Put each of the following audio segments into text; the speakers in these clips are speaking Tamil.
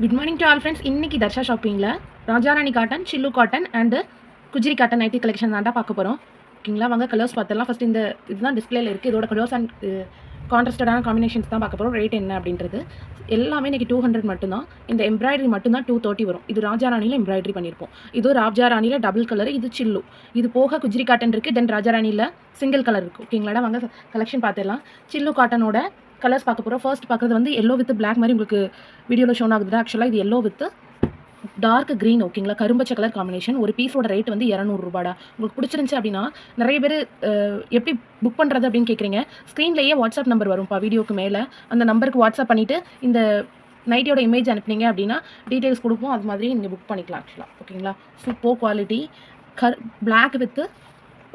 Good morning to all friends. இன்னைக்கு தர்ஷா ஷாப்பிங்கில் Rajarani cotton, Sillu cotton and Gujiri cotton nighty collection தான்டா பார்க்க போகிறோம். ஓகேங்களா, வாங்க கலர்ஸ் பார்த்துடலாம். ஃபஸ்ட் இந்த இதுதான் டிஸ்பிளேல இருக்குது. இதோட கலர்ஸ் அண்ட் கான்ட்ராஸ்டடான காம்பினேஷன்ஸ் தான் பார்க்க போகிறோம். ரேட் என்ன அப்படின்றது எல்லாமே இன்றைக்கி 200 மட்டும்தான். இந்த எம்ப்ராய்டரி மட்டும்தான் 230 வரும். இது ராஜாராணியில் எம்ப்ராய்டரி பண்ணியிருப்போம். இது ராஜாராணியில் டபுள் கலர், இது சில்லு. இது போக குஜிரி காட்டன் இருக்குது, தென் ராஜாராணியில் சிங்கிள் கலர் இருக்குது. ஓகேங்களாடா, வாங்க கலெக்ஷன் பார்த்துடலாம். சில்லு காட்டனோட கலர்ஸ் பார்க்க போகிறோம். ஃபர்ஸ்ட் பார்க்குறது வந்து எல்லோ வித் பிளாக் மாதிரி உங்களுக்கு வீடியோவில் ஷோன் ஆகுது. ஆக்சுவலாக இது எல்லோ வித் டார்க் க்ரீன். ஓகேங்களா, கரும்பச்சை கலர் காம்பினேஷன். ஒரு பீஸோட ரேட் வந்து 200 ரூபாடா. உங்களுக்கு பிடிச்சிருந்துச்சு அப்படின்னா நிறைய பேர் எப்படி புக் பண்ணுறது அப்படின்னு கேட்குறீங்க. ஸ்க்ரீன்லேயே வாட்ஸ்அப் நம்பர் வரும்ப்பா வீடியோக்கு மேலே. அந்த நம்பருக்கு வாட்ஸ்அப் பண்ணிவிட்டு இந்த நைட்டியோட இமேஜ் அனுப்புனீங்க அப்படின்னா டீட்டெயில்ஸ் கொடுப்போம். அது மாதிரி நீங்கள் புக் பண்ணிக்கலாம் ஆக்சுவலாக. ஓகேங்களா, சூப்பர் குவாலிட்டி. பிளாக் வித்து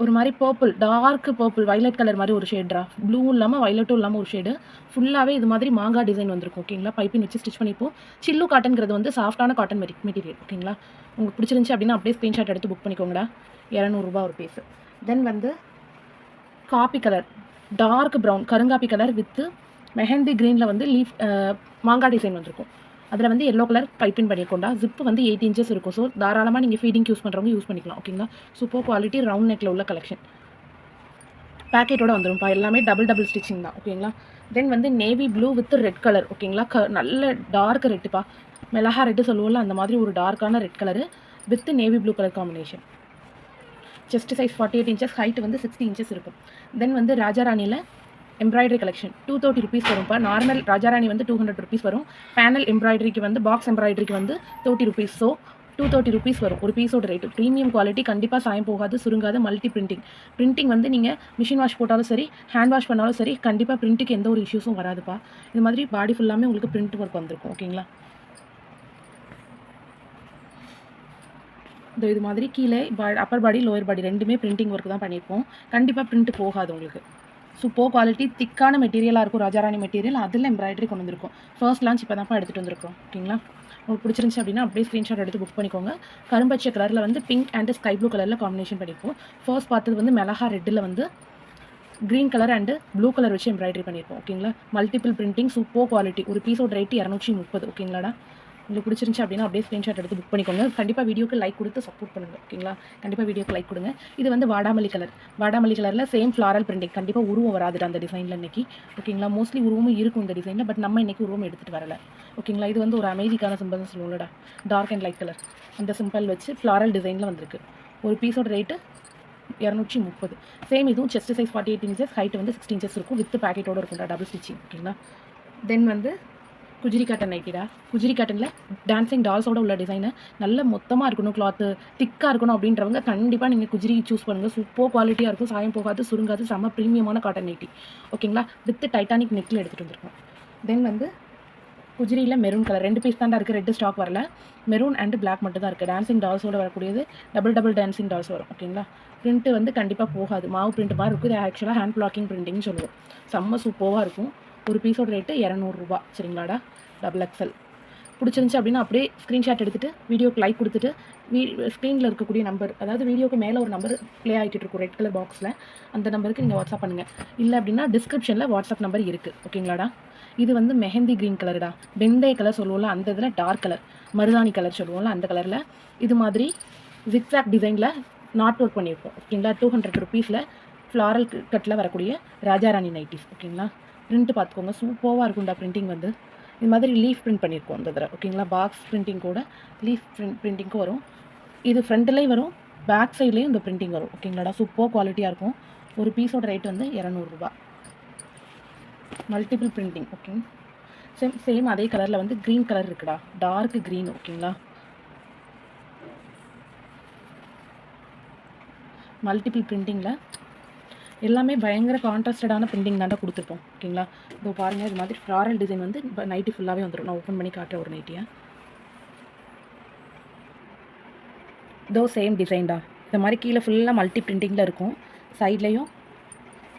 ஒரு மாதிரி purple, dark purple, violet colour மாதிரி ஒரு ஷேட்ரா. ப்ளூ இல்லாமல் வைலட்டும் இல்லாமல் ஒரு ஷேடு. ஃபுல்லாகவே இது மாதிரி மாங்காய் டிசைன் வந்திருக்கும். ஓகேங்களா, பைப்பின் வச்சு ஸ்டிச் பண்ணிப்போம். சில்லு காட்டன்கிறது வந்து சாஃப்டான காட்டன் மெட்டீரியல். ஓகேங்களா, உங்களுக்கு பிடிச்சிருந்துச்சி அப்படின்னா அப்படியே ஸ்க்ரீன்ஷாட் எடுத்து புக் பண்ணிக்கோங்கடா. 200 ரூபா ஒரு பீஸு. தென் வந்து காப்பி கலர், டார்க் ப்ரௌன், கருங்காப்பி கலர் வித்து மெஹந்தி க்ரீனில் வந்து லீஃப் மாங்காய் டிசைன் வந்திருக்கும். அதில் வந்து எல்லோ கலர் பைப்பின் பண்ணியிருக்கோண்டா. ஜிப்பு வந்து 8 இன்ச்சஸ் இருக்கும். ஸோ தாராளமாக நீங்கள் ஃபீடிங் யூஸ் பண்ணுறவங்க யூஸ் பண்ணிக்கலாம். ஓகேங்களா, சூப்பர் குவாலிட்டி ரவுண்ட் நெக்கில் உள்ள கலெக்ஷன். பேக்கெட்டோட வந்துடும்ப்பா. எல்லாமே டபுள் ஸ்டிச்சிங் தான். ஓகேங்களா, தென் வந்து navy blue with red colour. ஓகேங்களா, நல்ல டார்க் ரெட்டுப்பா. மிளகா ரெட்டு சொல்லுவோம்ல, அந்த மாதிரி ஒரு டார்க்கான red colour with navy blue colour combination. Chest size 48 inches, height வந்து 60 இன்ச்சஸ் இருக்கும். தென் வந்து ராஜாராணியில் எம்ப்ராய்டரி கலெக்ஷன் 230 ருபீஸ் வரும்ப்பா. நார்மல் ராஜாராணி வந்து 200 ருபீஸ் வரும். பேனல் எம்ப்ராய்டரிக்கு வந்து பாக்ஸ் எம்ப்ராய்டரிக்கு வந்து 30 ருபீஸ். ஸோ 230 ருபீஸ் வரும் ஒரு பீஸோட ரேட்டு. ப்ரீமியம் குவாலிட்டி, கண்டிப்பாக சாயம் போகாது, சுருங்காது. மல்டி பிரிண்டிங் வந்து நீங்கள் மிஷின் வாஷ் போட்டாலும் சரி, ஹேண்ட் வாஷ் பண்ணாலும் சரி, கண்டிப்பாக பிரிண்ட்டுக்கு எந்த ஒரு இஷ்யூஸும் வராதுப்பா. இது மாதிரி பாடி ஃபுல்லாமே உங்களுக்கு பிரிண்ட் ஒர்க் வந்திருக்கும். ஓகேங்களா, இது மாதிரி கீழே அப்பர் பாடி லோயர் பாடி ரெண்டுமே பிரிண்டிங் ஒர்க் தான் பண்ணியிருப்போம். கண்டிப்பாக பிரிண்ட் போகாது உங்களுக்கு. சூப்பர் குவாலிட்டி, திக்கான மெட்டீரியலாக இருக்கும். ராஜாராணி மெட்டீரியல், அதில் எம்ப்ராய்டரி கொண்டு வந்திருக்கும். ஃபர்ஸ்ட் லான்ச் இப்போ தான் எடுத்துகிட்டு வந்திருக்கோம். ஓகேங்களா, உங்களுக்கு பிடிச்சிருந்துச்சு அப்படின்னா அப்படியே ஸ்க்ரீன்ஷாட் எடுத்து புக் பண்ணிக்கோங்க. கரும்பச்சை கலரில் வந்து பிங்க் அண்ட் ஸ்கை ப்ளூ கலரில் காம்பினேஷன் பண்ணியிருப்போம். ஃபர்ஸ்ட் பார்த்தது வந்து மிளகா ரெட்டில் வந்து green colour and blue colour வச்சு எம்ப்ராய்டரி பண்ணியிருப்போம். ஓகேங்களா, மல்டிபிள் பிரிண்டிங், சூப்பர் குவாலிட்டி. ஒரு பீஸோட ரேட்டு 230. ஓகேங்களாடா, உங்களுக்கு பிடிச்சிருந்துச்சு அப்படின்னா அப்படியே ஸ்க்ரீன்ஷாட் எடுத்து புக் பண்ணிக்கோங்க. கண்டிப்பாக வீடியோக்கு லைக் கொடுத்து சப்போர்ட் பண்ணுங்கள். ஓகேங்களா, கண்டிப்பாக வீடியோக்கு லைக் கொடுங்க. இது வந்து வாடாமல்லி கலரில் சேம் ஃப்ளாரல் பிரிண்டிங். கண்டிப்பாக உருவம் வராதுடா அந்த டிசைனில் இன்றைக்கி. ஓகேங்களா, மோஸ்ட்லி உருவமும் இருக்கும் இந்த டிசைனில், பட் நம்ம இன்றைக்கி உருவம் எடுத்துகிட்டு வரல. ஓகேங்களா, இது வந்து ஒரு அமைதிக்கான சிம்பிள் சொல்லுவோம்லடா, டார்க் அண்ட் லைட் கலர். அந்த சிம்பிள் வச்சு ஃப்ளாரல் டிசைனில் வந்திருக்கு. ஒரு பீஸோட ரேட்டு 230. சேம் இதுவும் செஸ்ட் சைஸ் 48 இன்ச்சஸ், ஹைட் வந்து 60 இன்ச்சஸ் இருக்கும். வித் பேக்கெட்டோடு இருக்கும்டா, டபுள் ஸ்டிச்சிங். ஓகேங்களா, தென் வந்து குஜிரி காட்டன் நைட்டிடா. குஜிரி காட்டனில் டான்சிங் டால்ஸோட உள்ள டிசைனு நல்ல மொத்தமாக இருக்கணும், கிளாத்து திக்காக இருக்கணும் அப்படின்றவங்க கண்டிப்பாக நீங்கள் குஜிரி சூஸ் பண்ணுங்கள். சூப்பர் குவாலிட்டியாக இருக்கும், சாயம் போகாது, சுருங்காது, செம்ம ப்ரீமியமான காட்டன் நைட்டி. ஓகேங்களா, வித் டைட்டானிக் நெக்கில் எடுத்துகிட்டு வந்துருக்கோம். தென் வந்து குஜிரியில் மெரூன் கலர் 2 பீஸ் தான் இருக்குது. ரெட்டு ஸ்டாக் வரல. மெரூன் அண்ட் பிளாக் மட்டும் தான் இருக்குது. டான்சிங் டால்ஸோட வரக்கூடியது டபுள் டான்சிங் டால்ஸ் வரும். ஓகேங்களா, பிரிண்ட்டு வந்து கண்டிப்பாக போகாது, மாவு பிரிண்ட் மாதிரி இருக்குது. இது ஆக்சுவலாக ஹேண்ட் பிளாக்கிங் பிரிண்டிங்னு சொல்லுவோம். செம்ம சூப்பராக இருக்கும். ஒரு பீஸோட ரேட்டு 200 ரூபா. சரிங்களாடா, XXL. பிடிச்சிருந்துச்சி அப்படின்னா அப்படியே ஸ்க்ரீன்ஷாட் எடுத்துகிட்டு வீடியோக்கு லைக் கொடுத்துட்டு ஸ்க்ரீனில் இருக்கக்கூடிய நம்பர், அதாவது வீடியோக்கு மேலே ஒரு நம்பர் ப்ளே ஆகிட்டு இருக்கும் ரெட் கலர் பாக்ஸில், அந்த நம்பருக்கு நீங்கள் வாட்ஸ்அப் பண்ணுங்கள். இல்லை அப்படின்னா டிஸ்கிரிப்ஷனில் வாட்ஸ்அப் நம்பர் இருக்குது. ஓகேங்களாடா, இது வந்து மெஹந்தி க்ரீன் கலருடா. வெந்தய கலர் சொல்லுவோம்ல, அந்த இதில் டார்க் கலர், மருதாணி கலர் சொல்லுவோம்ல, அந்த கலரில் இது மாதிரி ஜிக்ஸாக் டிசைனில் நாட் ஒர்க் பண்ணியிருப்போம். ஓகேங்களா, 200 ருபீஸில் ஃப்ளாரல் கட்டில் வரக்கூடிய ராஜாராணி நைட்டிஸ். ஓகேங்களா, பிரிண்ட்டு பார்த்துக்கோங்க, சூப்பராக இருக்கும்டா. பிரிண்டிங் வந்து இது மாதிரி லீஃப் பிரிண்ட் பண்ணியிருக்கோம் இந்த தடவை. ஓகேங்களா, பாக்ஸ் பிரிண்டிங் கூட லீஃப் பிரிண்டிங்க்கும் வரும். இது ஃப்ரண்ட்லேயும் வரும், பேக் சைட்லேயும் இந்த பிரிண்டிங் வரும். ஓகேங்களாடா, சூப்பர் குவாலிட்டியாக இருக்கும். ஒரு பீஸோட ரேட் வந்து 200 ரூபா. Multiple printing. ஓகே, சேம் அதே கலரில் வந்து க்ரீன் கலர் இருக்குடா, டார்க் க்ரீன். ஓகேங்களா, மல்டிபிள் பிரிண்டிங்கில் எல்லாமே பயங்கர கான்ட்ராஸ்டடான பிரிண்டிங் தாண்டா கொடுத்துருப்போம். ஓகேங்களா, இதோ பாருங்கள், இது மாதிரி ஃப்ளாரல் டிசைன் வந்து நைட்டி ஃபுல்லாகவே வந்துடும். நான் ஓப்பன் பண்ணி காட்டுறேன் ஒரு நைட்டியை. இதோ சேம் டிசைன்டா. இந்த மாதிரி கீழே ஃபுல்லாக மல்டி பிரிண்டிங்கில் இருக்கும், சைட்லேயும்.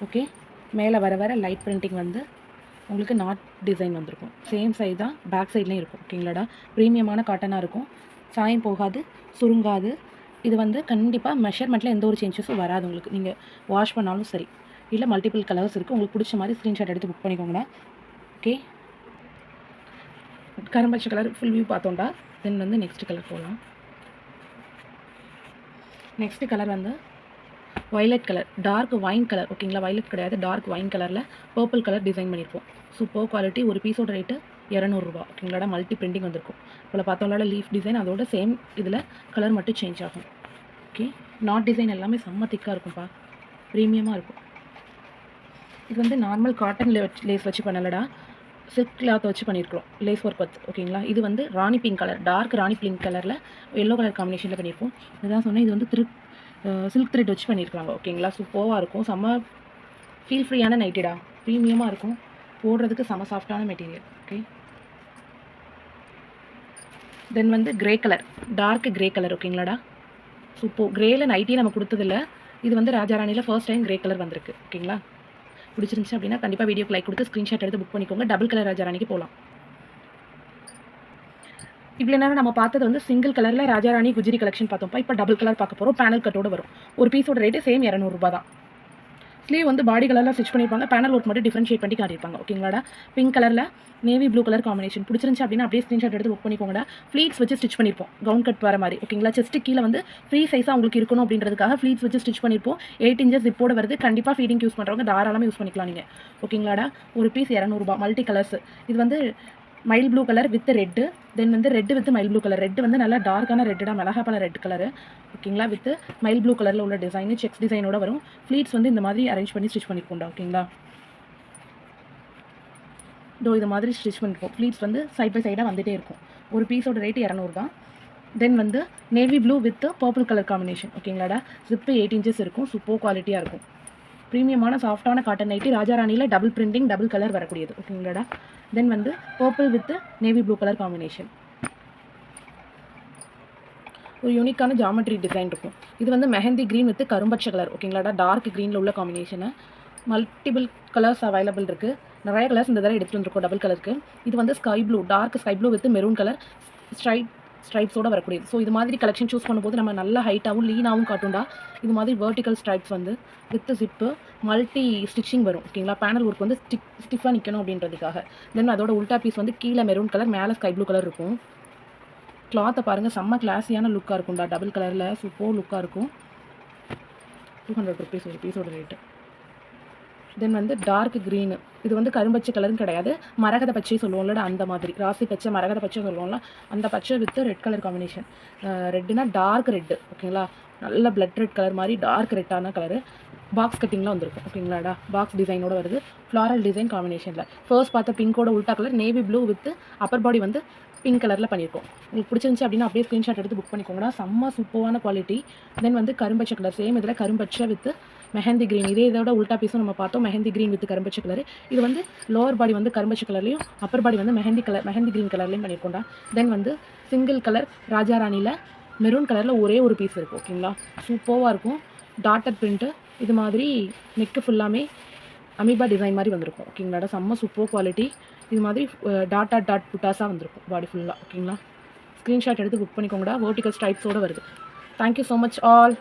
ஓகே, மேலே வர லைட் பிரிண்டிங் வந்து உங்களுக்கு நாட் டிசைன் வந்திருக்கும். சேம் சைஸ் தான் பேக் சைட்லேயும் இருக்கும். ஓகேங்களாடா, ப்ரீமியமான காட்டனாக இருக்கும், சாயம் போகாது, சுருங்காது. இது வந்து கண்டிப்பாக மெஷர்மெண்ட்டில் எந்த ஒரு சேஞ்சஸும் வராது உங்களுக்கு. நீங்கள் வாஷ் பண்ணாலும் சரி. இல்லை மல்டிபிள் கலர்ஸ் இருக்குது, உங்களுக்கு பிடிச்ச மாதிரி ஸ்க்ரீன்ஷாட் எடுத்து புக் பண்ணிக்கோங்கண்ணா. ஓகே, கரும்பச்சை கலர் ஃபுல் வியூ பார்த்தோம்டா. தென் வந்து நெக்ஸ்ட் கலர் போகலாம். நெக்ஸ்ட் கலர் வந்து violet colour, dark wine colour. ஓகேங்களா, வயலட் கிடையாது, டார்க் வைன் கலரில் பர்பிள் கலர் டிசைன் பண்ணியிருப்போம். Super quality. ஒரு பீஸோட ரேட்டு 200 ரூபா. ஓகேங்களா, மல்டி பிரிண்டிங் வந்திருக்கும். இப்போ பார்த்தோம்னா லீஃப் டிசைன் அதோட சேம் இதில் கலர் மட்டும் சேஞ்ச் ஆகும். ஓகே, நாட் டிசைன் எல்லாமே செம்ம திக்காக இருக்கும்ப்பா, ப்ரீமியமாக இருக்கும். இது வந்து நார்மல் காட்டன் லேஸ் வச்சு பண்ணலடா, சில்க் கிளாத் வச்சு பண்ணியிருக்கிறோம், லேஸ் ஒர்க் வச்சு. ஓகேங்களா, இது வந்து ராணி பிங்க் கலர், டார்க் ராணி பிங்க் கலரில் எல்லோ கலர் காம்பினேஷனில் பண்ணியிருப்போம். இதுதான் சொன்னேன், இது வந்து சில்க் த்ரெட் வச்சு பண்ணியிருக்காங்க. ஓகேங்களா, சூப்பராக இருக்கும். செம்ம ஃபீல் ஃப்ரீயான நைட்டிடா, ப்ரீமியமாக இருக்கும், போடுறதுக்கு செம்ம சாஃப்டான மெட்டீரியல். ஓகே, தென் வந்து grey colour, dark grey colour. ஓகேங்களாடா, சூப்பர். கிரேயில் நைட்டி நம்ம கொடுத்ததில்ல, இது வந்து ராஜாராணியில் ஃபர்ஸ்ட் டைம் கிரே கலர் வந்திருக்கு. ஓகேங்களா, பிடிச்சிருந்துச்சு அப்படின்னா கண்டிப்பாக வீடியோக்கு லைக் கொடுத்து ஸ்க்ரீன்ஷாட் எடுத்து புக் பண்ணிக்கோங்க. டபுள் கலர் ராஜாராணிக்கு போகலாம். இவ்வளோ நேரம் நம்ம பார்த்தது வந்து சிங்கிள் கலரில் ராஜாராணி குஜிரி கலெக்ஷன் பார்த்தோம்ப்பா. இப்போ டபுள் கலர் பார்க்க போகிறோம். பேனல் கட்டோட வரும். ஒரு பீஸோட ரேட்டு சேம் 200 ரூபா தான். ஸ்லீவ் வந்து பாடி கலரில் ஸ்டிச் பண்ணியிருப்பாங்க, பேனல் ஒர்க் மட்டும் டிஃப்ரென்ஷியேட் பண்ணி காட்டியிருப்பாங்க. ஓகேங்களாடா, பிங்க் கலரில் நேவி ப்ளூ கலர் காம்பினேஷன். பிடிச்சிருந்துச்சு அப்படின்னா அப்படியே ஸ்க்ரீன்ஷாட் எடுத்து புக் பண்ணிக்கோங்கடா. ஃப்ளீட்ஸ் வச்சு ஸ்டிச் பண்ணியிருப்போம், கவுன் கட் வர மாதிரி. ஓகேங்களா, செஸ்ட்டு கீழே வந்து ஃப்ரீ சைஸாக உங்களுக்கு இருக்கணும் அப்படின்றதுக்காக ஃப்ளீட்ஸ் வச்சு ஸ்டிச் பண்ணியிருப்போம். 8 இன்ச்சஸ் இப்போட வருது. கண்டிப்பாக ஃபீடிங் யூஸ் பண்ணுறவங்க தாராளமாக யூஸ் பண்ணிக்கலாம் நீங்கள். ஓகேங்களாடா, ஒரு பீஸ் 200 ரூபா. Multi colours. இது வந்து mild blue colour with red, then வந்து red with mild blue colour. Red வந்து நல்லா டார்க்கான ரெட்டுடா, மிளகாப்பழ ரெட் கலரு. ஓகேங்களா, வித் மைல் ப்ளூ கலரில் உள்ள டிசைன், செக்ஸ் டிசைனோட வரும். ஃப்ளீட்ஸ் வந்து இந்த மாதிரி அரேஞ்ச் பண்ணி ஸ்டிச் பண்ணியிருக்கோம்டா. ஓகேங்களா, இது மாதிரி ஸ்டிச் பண்ணியிருக்கோம். ஃப்ளீட்ஸ் வந்து சைட் பை சைடாக வந்துகிட்டே இருக்கும். ஒரு பீஸோட ரேட்டு 200 தான். தென் வந்து navy blue with purple colour combination. ஓகேங்களாடா, ஜிப்பு 8 இன்ச்சஸ் இருக்கும், சூப்பர் குவாலிட்டியாக இருக்கும். ப்ரீமியமான சாஃப்டான காட்டன் நைட்டி, ராஜாராணியில் டபுள் பிரிண்டிங், டபுள் கலர் வரக்கூடியது. ஓகேங்களாடா, தென் வந்து purple with navy blue colour combination. ஒரு யூனிக்கான ஜாமெட்ரி டிசைன் இருக்கும். இது வந்து மெஹந்தி க்ரீன் வித் கரும்பச்சை கலர். ஓகேங்களாடா, டார்க் க்ரீனில் உள்ள காம்பினேஷனு. மல்டிபிள் கலர்ஸ் அவைலபிள் இருக்குது. நிறைய கலர்ஸ் இந்த தடவை எடுத்துகிட்டு வந்துருக்கோம் டபுள் கலருக்கு. இது வந்து sky blue, dark sky blue with maroon colour ஸ்ட்ரைப்ஸோட வரக்கூடியது. ஸோ இது மாதிரி கலெக்ஷன் சூஸ் பண்ணும்போது நம்ம நல்ல ஹைட்டாகவும் லீனாகவும் காட்டும்டா. இது மாதிரி வெர்டிக்கல் ஸ்ட்ரைப்ஸ் வந்து வித் ஜிப்பு மல்டி ஸ்டிச்சிங் வரும். ஓகேங்களா, பேனல் ஒர்க் வந்து ஸ்டிஃபாக நிற்கணும் அப்படின்றதுக்காக. தென் அதோட உல்டா பீஸ் வந்து கீழே மெரூன் கலர், மேலே ஸ்கை ப்ளூ கலர் இருக்கும். கிளாத்தை பாருங்கள், செம்ம கிளாஸியான லுக்காக இருக்கும்டா, டபுள் கலரில் சூப்பர் லுக்காக இருக்கும். 200 ருபீஸ் ஒரு பீஸோட ரேட்டு. தென் வந்து டார்க் க்ரீனு, இது வந்து கரும்பச்சை கலரும் கிடையாது, மரகத பச்சை சொல்லுவோம்ல, அந்த மாதிரி ராசி பச்சை மரகத பச்சை சொல்லுவோம்ல, அந்த பச்சை வித் ரெட் கலர் காம்பினேஷன். ரெட்டுனா டார்க் ரெட்டு. ஓகேங்களா, நல்ல பிளட் ரெட் கலர் மாதிரி டார்க் ரெட்டான கலரு. பாக்ஸ் கட்டிங்லாம் வந்திருக்கும். ஓகேங்களாடா, பாக்ஸ் டிசைனோட வருது, ஃப்ளாரல் டிசைன் காம்பினேஷனில். ஃபர்ஸ்ட் பார்த்த பிங்கோட உல்டா colour navy blue with upper body வந்து பிங்க் கலரில் பண்ணியிருக்கோம். உங்களுக்கு பிடிச்சிருந்துச்சு அப்படின்னா அப்படியே ஸ்க்ரீன்ஷாட் எடுத்து புக் பண்ணிக்கோங்கடா, செம்ம சூப்பரான குவாலிட்டி. தென் வந்து கரும்பச்சை கலர், சேம் இதில் கரும்பச்சை வித் மெஹந்தி க்ரீன். இதோட உல்டா பீஸும் நம்ம பார்த்தோம், மெஹந்தி க்ரீன் வித் கரும்பச்சை கலர். இது வந்து லோவர் பாடி வந்து கரும்பச்சை கலர்லையும், அப்பர் பாடி வந்து மெஹந்தி க்ரீன் கலர்லையும் பண்ணியிருக்கோண்டா. தென் வந்து சிங்கிள் கலர் ராஜாராணியில் மெரூன் கலரில் ஒரே ஒரு பீஸ் இருக்குது. ஓகேங்களா, சூப்பராக இருக்கும். டாட்டட் பிரிண்ட்டு, இது மாதிரி நெக்கு ஃபுல்லாமே அமீபா டிசைன் மாதிரி வந்திருக்கும். ஓகேங்களாடா, செம்ம சூப்பர் குவாலிட்டி. இது மாதிரி டாட் புட்டாஸாக வந்திருக்கும் பாடி ஃபுல்லாக. ஓகேங்களா, ஸ்க்ரீன்ஷாட் எடுத்து புக் பண்ணிக்கோங்கடா. வெர்டிக்கல் ஸ்ட்ரைப்ஸோடு வருது. Thank you so much all.